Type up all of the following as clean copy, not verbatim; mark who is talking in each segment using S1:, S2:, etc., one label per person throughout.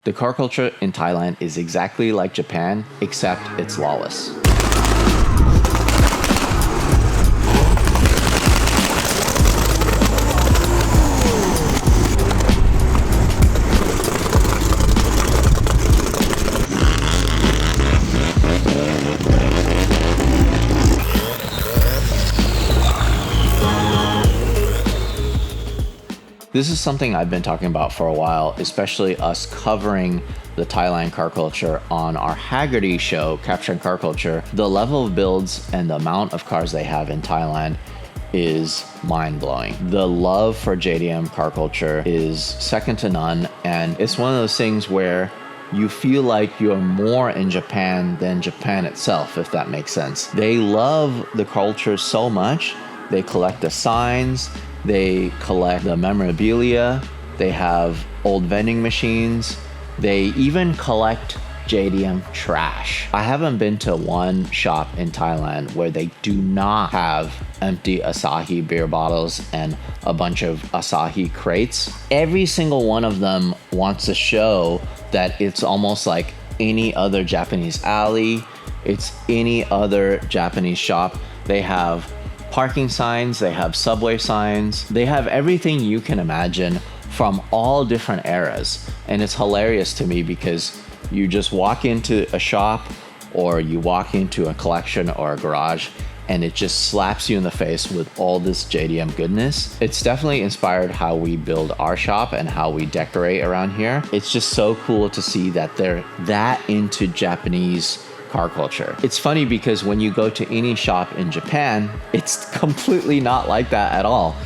S1: The car culture in Thailand is exactly like Japan, except it's lawless. This is something I've been talking about for a while, especially us covering the Thailand car culture on our Hagerty show, Capturing Car Culture. The level of builds and the amount of cars they have in Thailand is mind-blowing. The love for JDM car culture is second to none, and it's one of those things where you feel like you're more in Japan than Japan itself, if that makes sense. They love the culture so much. They collect the signs, they collect the memorabilia, they have old vending machines, they even collect JDM trash. I haven't been to one shop in Thailand where they do not have empty Asahi beer bottles and a bunch of Asahi crates. Every single one of them wants to show that it's almost like any other Japanese alley, it's any other Japanese shop. They have parking signs, they have subway signs, they have everything you can imagine from all different eras. And it's hilarious to me because you just walk into a shop or you walk into a collection or a garage and it just slaps you in the face with all this JDM goodness. It's definitely inspired how we build our shop and how we decorate around here. It's just so cool to see that they're that into Japanese car culture. It's funny because when you go to any shop in Japan, it's completely not like that at all.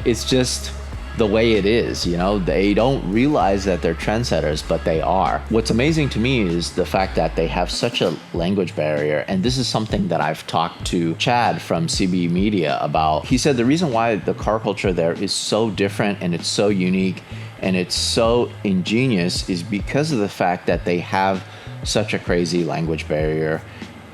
S1: It's just the way it is, you know? They don't realize that they're trendsetters, but they are. What's amazing to me is the fact that they have such a language barrier, and this is something that I've talked to Chad from CB Media about. He said the reason why the car culture there is so different and it's so unique and it's so ingenious is because of the fact that they have such a crazy language barrier.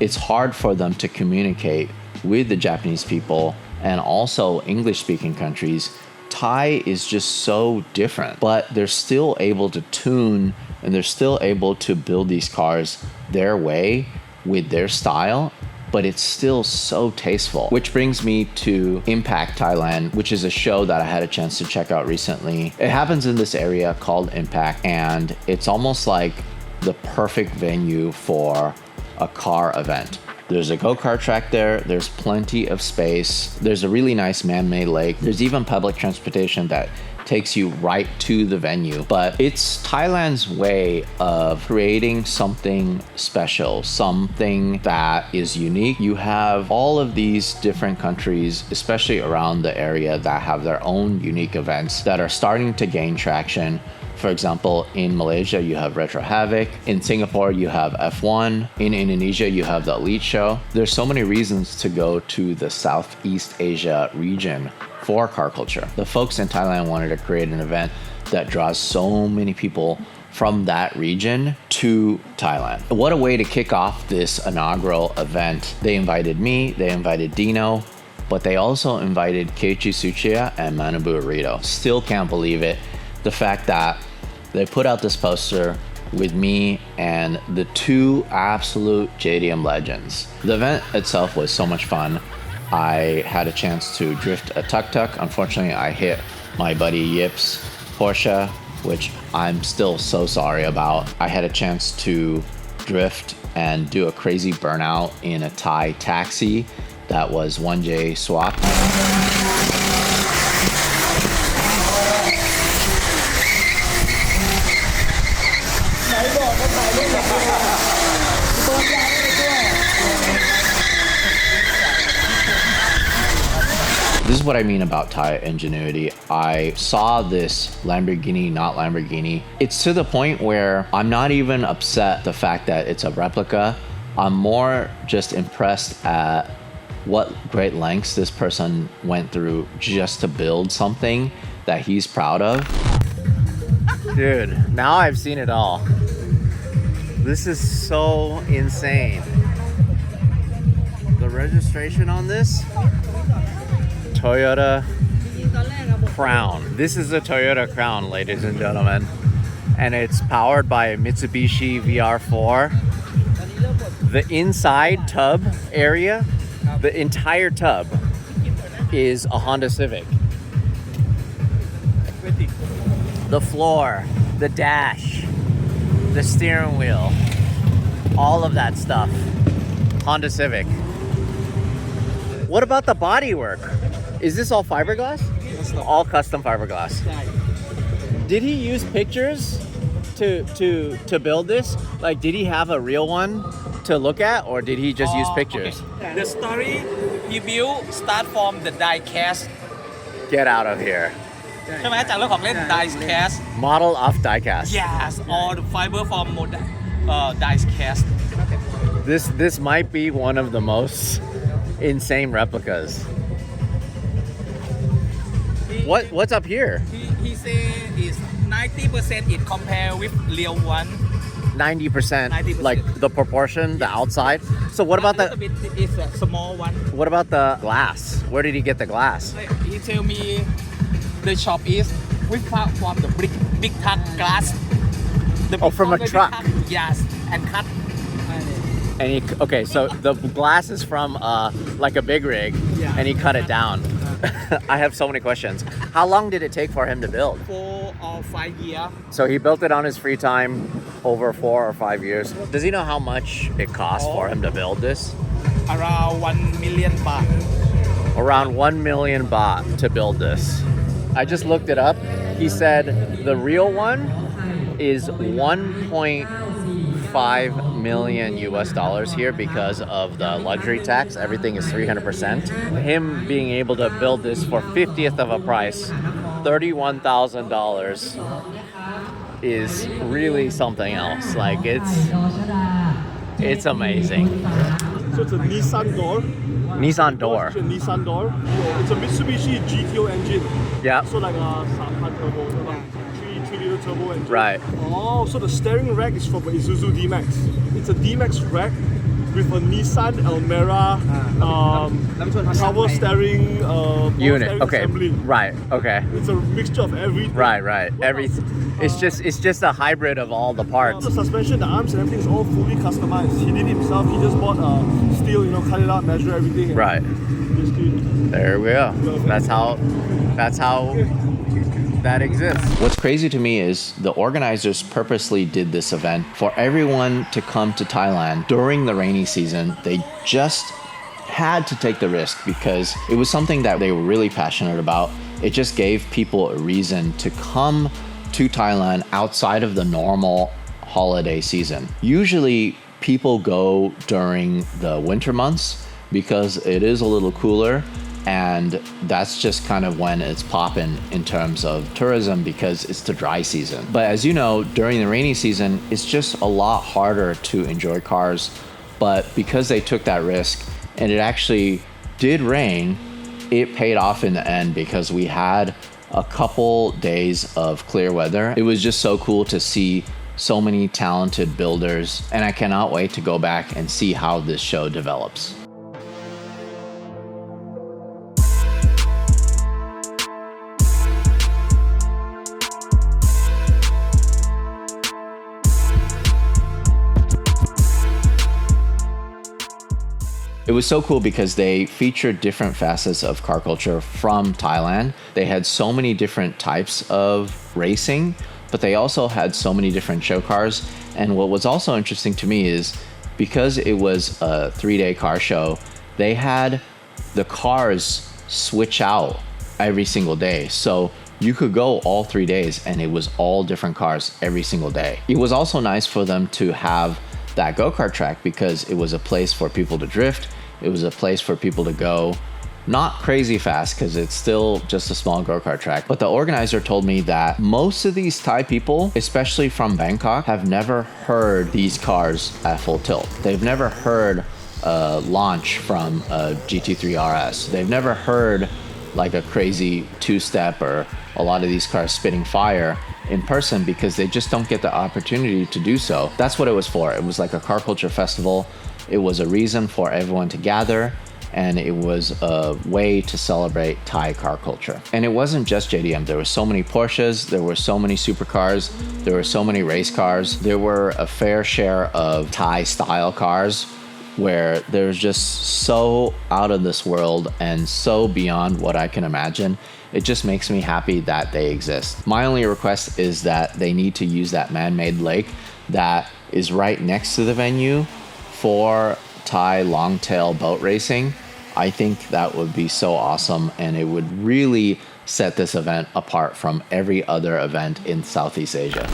S1: It's hard for them to communicate with the Japanese people and also English-speaking countries. Thai is just so different, but they're still able to tune and they're still able to build these cars their way with their style, but it's still so tasteful. Which brings me to Impact Thailand, which is a show that I had a chance to check out recently. It happens in this area called Impact, and it's almost like the perfect venue for a car event. There's a go-kart track there, there's plenty of space, there's a really nice man-made lake, there's even public transportation that takes you right to the venue. But it's Thailand's way of creating something special, something that is unique. You have all of these different countries, especially around the area, that have their own unique events that are starting to gain traction. For example, in Malaysia, you have Retro Havoc. In Singapore, you have F1. In Indonesia, you have the Elite Show. There's so many reasons to go to the Southeast Asia region for car culture. The folks in Thailand wanted to create an event that draws so many people from that region to Thailand. What a way to kick off this inaugural event. They invited me, they invited Dino, but they also invited Keiichi Tsuchiya and Manabu Arito. Still can't believe it. The fact that they put out this poster with me and the two absolute JDM legends. The event itself was so much fun. I had a chance to drift a tuk-tuk. Unfortunately, I hit my buddy Yip's Porsche, which I'm still so sorry about. I had a chance to drift and do a crazy burnout in a Thai taxi that was 1J swap. This is what I mean about Thai ingenuity. I saw this Lamborghini, not Lamborghini. It's to the point where I'm not even upset the fact that it's a replica. I'm more just impressed at what great lengths this person went through just to build something that he's proud of. Dude, now I've seen it all. This is so insane. The registration on this? Toyota Crown. This is a Toyota Crown, ladies and gentlemen. and it's powered by a Mitsubishi VR4. The inside tub area, the entire tub is a Honda Civic. The floor, the dash, the steering wheel, all of that stuff, Honda Civic. What about the bodywork? Is this all fiberglass? All custom fiberglass. Did he use pictures to build this? Like, did he have a real one to look at, or did he just use pictures?
S2: Okay. The story he built start from the die cast.
S1: Get out of here.
S2: ใช่ไหมจากเรื่องของเล่น die cast.
S1: Model off diecast.
S2: Yes, all the fiber from die cast.
S1: This might be one of the most insane replicas. What's up here?
S2: He say is 90% it compare with real one.
S1: 90%, like the proportion, the outside. So what about
S2: A little bit is a small one.
S1: what about the glass? Where did he get the glass?
S2: He tell me the shop is with from the big truck glass.
S1: From a truck?
S2: Yes, and cut.
S1: And okay, so the glass is from like a big rig,
S2: Yeah.
S1: and he cut it down. I have so many questions. How long did it take for him to build?
S2: 4 or 5 years.
S1: So he built it on his free time over 4 or 5 years. Does he know how much it cost for him to build this?
S2: Around 1 million baht.
S1: Around 1 million baht to build this. I just looked it up. He said the real one is 1.5 million US dollars here because of the luxury tax. Everything is 300%. Him being able to build this for 50th of a price, $31,000, is really something else. Like, it's amazing.
S3: So it's a Nissan door.
S1: Nissan door.
S3: It's a Nissan door. It's a Mitsubishi GTO engine.
S1: Yeah.
S3: So like a 3 turbo, about 3 liter turbo engine.
S1: Right.
S3: Oh, so the steering rack is from Isuzu D-Max. It's a D-Max rack with a Nissan Almera power steering
S1: Unit.
S3: steering
S1: Okay.
S3: assembly.
S1: Right. Okay.
S3: It's a mixture of everything.
S1: Right. It's just a hybrid of all the parts.
S3: The suspension, the arms and everything is all fully customized. He did it himself. He just bought steel, cut it out, measure everything. and
S1: Right.
S3: Basically,
S1: There we go. That's how that exists. What's crazy to me is the organizers purposely did this event for everyone to come to Thailand during the rainy season. They just had to take the risk because it was something that they were really passionate about. It just gave people a reason to come to Thailand outside of the normal holiday season. Usually people go during the winter months because it is a little cooler, and that's just kind of when it's popping in terms of tourism because it's the dry season. But as you know, during the rainy season, it's just a lot harder to enjoy cars. But because they took that risk and it actually did rain, it paid off in the end because we had a couple days of clear weather. It was just so cool to see so many talented builders, and I cannot wait to go back and see how this show develops. It was so cool because they featured different facets of car culture from Thailand. They had so many different types of racing, but they also had so many different show cars. And what was also interesting to me is because it was a 3-day car show, they had the cars switch out every single day. So you could go all 3 days and it was all different cars every single day. It was also nice for them to have that go-kart track because it was a place for people to drift. It was a place for people to go not crazy fast because it's still just a small go-kart track. But the organizer told me that most of these Thai people, especially from Bangkok, have never heard these cars at full tilt. They've never heard a launch from a GT3 RS. They've never heard like a crazy two-step or a lot of these cars spitting fire in person because they just don't get the opportunity to do so. That's what it was for. It was like a car culture festival. It was a reason for everyone to gather and it was a way to celebrate Thai car culture. And it wasn't just JDM. There were so many Porsches, there were so many supercars, there were so many race cars. There were a fair share of Thai style cars where there's just so out of this world and so beyond what I can imagine. It just makes me happy that they exist. My only request is that they need to use that man-made lake that is right next to the venue for Thai longtail boat racing. I think that would be so awesome, and it would really set this event apart from every other event in Southeast Asia.